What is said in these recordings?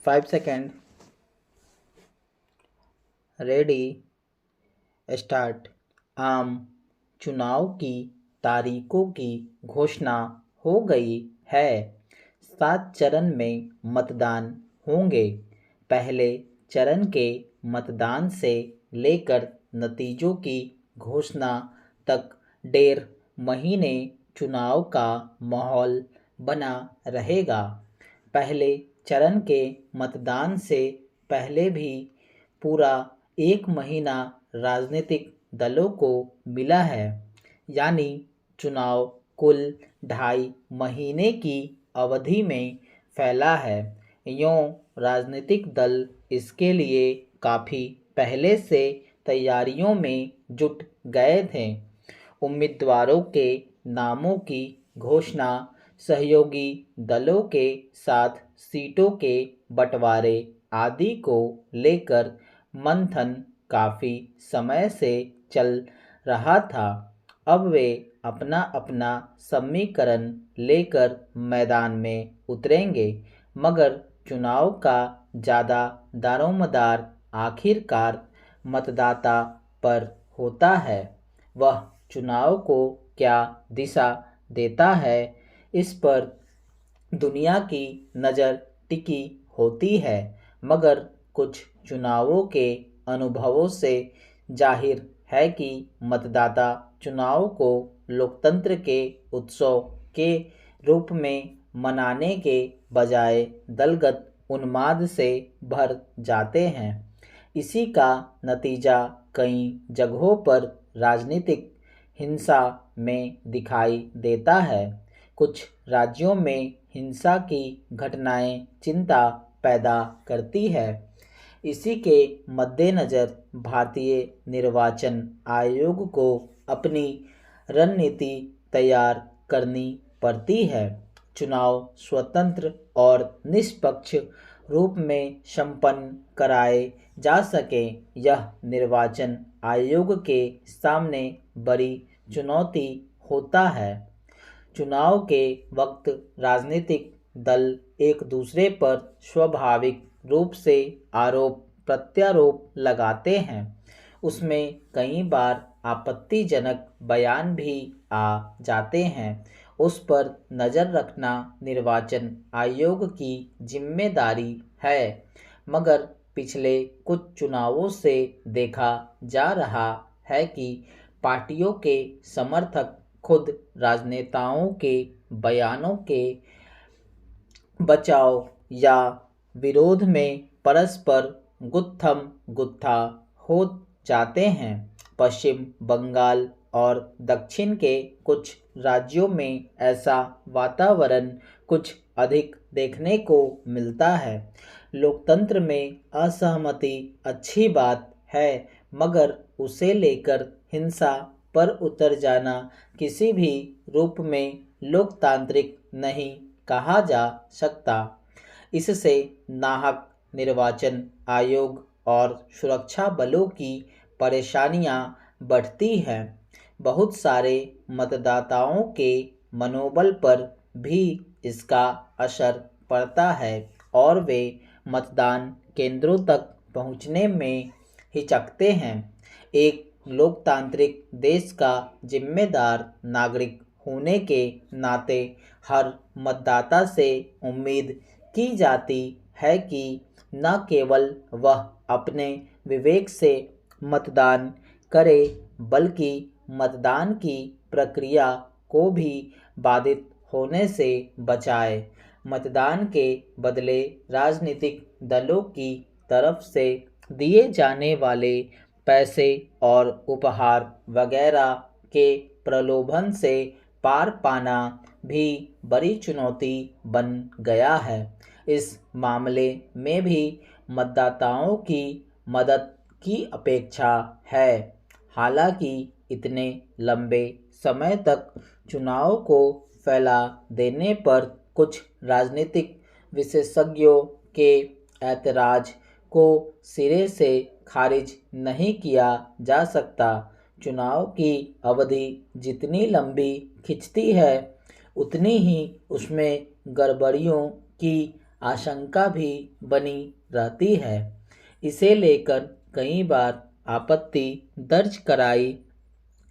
5 second. Ready, start. आम चुनाव की तारीखों की घोषणा हो गई है। 7 चरण में मतदान होंगे। पहले चरण के मतदान से लेकर नतीजों की घोषणा तक 1.5 महीने चुनाव का माहौल बना रहेगा। पहले चरण के मतदान से पहले भी पूरा 1 महीना राजनीतिक दलों को मिला है, यानी चुनाव कुल 2.5 महीने की अवधि में फैला है। यूँ राजनीतिक दल इसके लिए काफ़ी पहले से तैयारियों में जुट गए थे। उम्मीदवारों के नामों की घोषणा, सहयोगी दलों के साथ सीटों के बंटवारे आदि को लेकर मंथन काफ़ी समय से चल रहा था। अब वे अपना अपना समीकरण लेकर मैदान में उतरेंगे, मगर चुनाव का ज़्यादा दारोमदार आखिरकार मतदाता पर होता है। वह चुनाव को क्या दिशा देता है, इस पर दुनिया की नज़र टिकी होती है, मगर कुछ चुनावों के अनुभवों से जाहिर है कि मतदाता चुनाव को लोकतंत्र के उत्सव के रूप में मनाने के बजाय दलगत उन्माद से भर जाते हैं। इसी का नतीजा कई जगहों पर राजनीतिक हिंसा में दिखाई देता है। कुछ राज्यों में हिंसा की घटनाएं चिंता पैदा करती है। इसी के मद्देनज़र भारतीय निर्वाचन आयोग को अपनी रणनीति तैयार करनी पड़ती है। चुनाव स्वतंत्र और निष्पक्ष रूप में संपन्न कराए जा सकें, यह निर्वाचन आयोग के सामने बड़ी चुनौती होता है। चुनाव के वक्त राजनीतिक दल एक दूसरे पर स्वाभाविक रूप से आरोप प्रत्यारोप लगाते हैं। उसमें कई बार आपत्तिजनक बयान भी आ जाते हैं। उस पर नज़र रखना निर्वाचन आयोग की जिम्मेदारी है, मगर पिछले कुछ चुनावों से देखा जा रहा है कि पार्टियों के समर्थक खुद राजनेताओं के बयानों के बचाव या विरोध में परस्पर गुत्थम गुत्था हो जाते हैं। पश्चिम बंगाल और दक्षिण के कुछ राज्यों में ऐसा वातावरण कुछ अधिक देखने को मिलता है। लोकतंत्र में असहमति अच्छी बात है, मगर उसे लेकर हिंसा पर उतर जाना किसी भी रूप में लोकतांत्रिक नहीं कहा जा सकता। इससे नाहक निर्वाचन आयोग और सुरक्षा बलों की परेशानियां बढ़ती हैं। बहुत सारे मतदाताओं के मनोबल पर भी इसका असर पड़ता है और वे मतदान केंद्रों तक पहुंचने में हिचकते हैं। एक लोकतांत्रिक देश का जिम्मेदार नागरिक होने के नाते हर मतदाता से उम्मीद की जाती है कि न केवल वह अपने विवेक से मतदान करे, बल्कि मतदान की प्रक्रिया को भी बाधित होने से बचाए। मतदान के बदले राजनीतिक दलों की तरफ से दिए जाने वाले पैसे और उपहार वगैरह के प्रलोभन से पार पाना भी बड़ी चुनौती बन गया है। इस मामले में भी मतदाताओं की मदद की अपेक्षा है। हालांकि इतने लंबे समय तक चुनाव को फैला देने पर कुछ राजनीतिक विशेषज्ञों के ऐतराज़ को सिरे से खारिज नहीं किया जा सकता। चुनाव की अवधि जितनी लंबी खिंचती है, उतनी ही उसमें गड़बड़ियों की आशंका भी बनी रहती है। इसे लेकर कई बार आपत्ति दर्ज कराई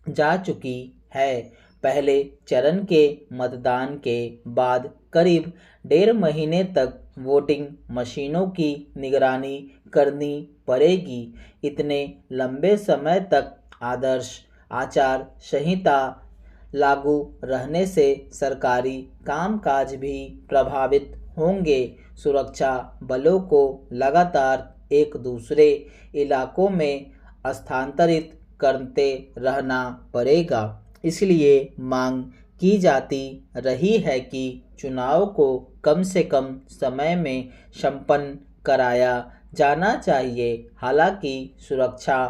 जा चुकी है। पहले चरण के मतदान के बाद करीब 1.5 महीने तक वोटिंग मशीनों की निगरानी करनी पड़ेगी। इतने लंबे समय तक आदर्श आचार संहिता लागू रहने से सरकारी कामकाज भी प्रभावित होंगे। सुरक्षा बलों को लगातार एक दूसरे इलाकों में स्थानांतरित करते रहना पड़ेगा। इसलिए मांग की जाती रही है कि चुनाव को कम से कम समय में संपन्न कराया जाना चाहिए। हालांकि सुरक्षा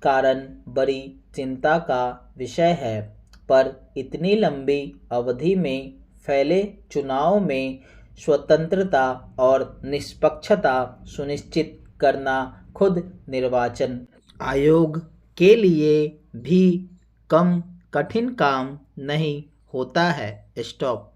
कारण बड़ी चिंता का विषय है, पर इतनी लंबी अवधि में फैले चुनाव में स्वतंत्रता और निष्पक्षता सुनिश्चित करना खुद निर्वाचन आयोग के लिए भी कम कठिन काम नहीं होता है। स्टॉप।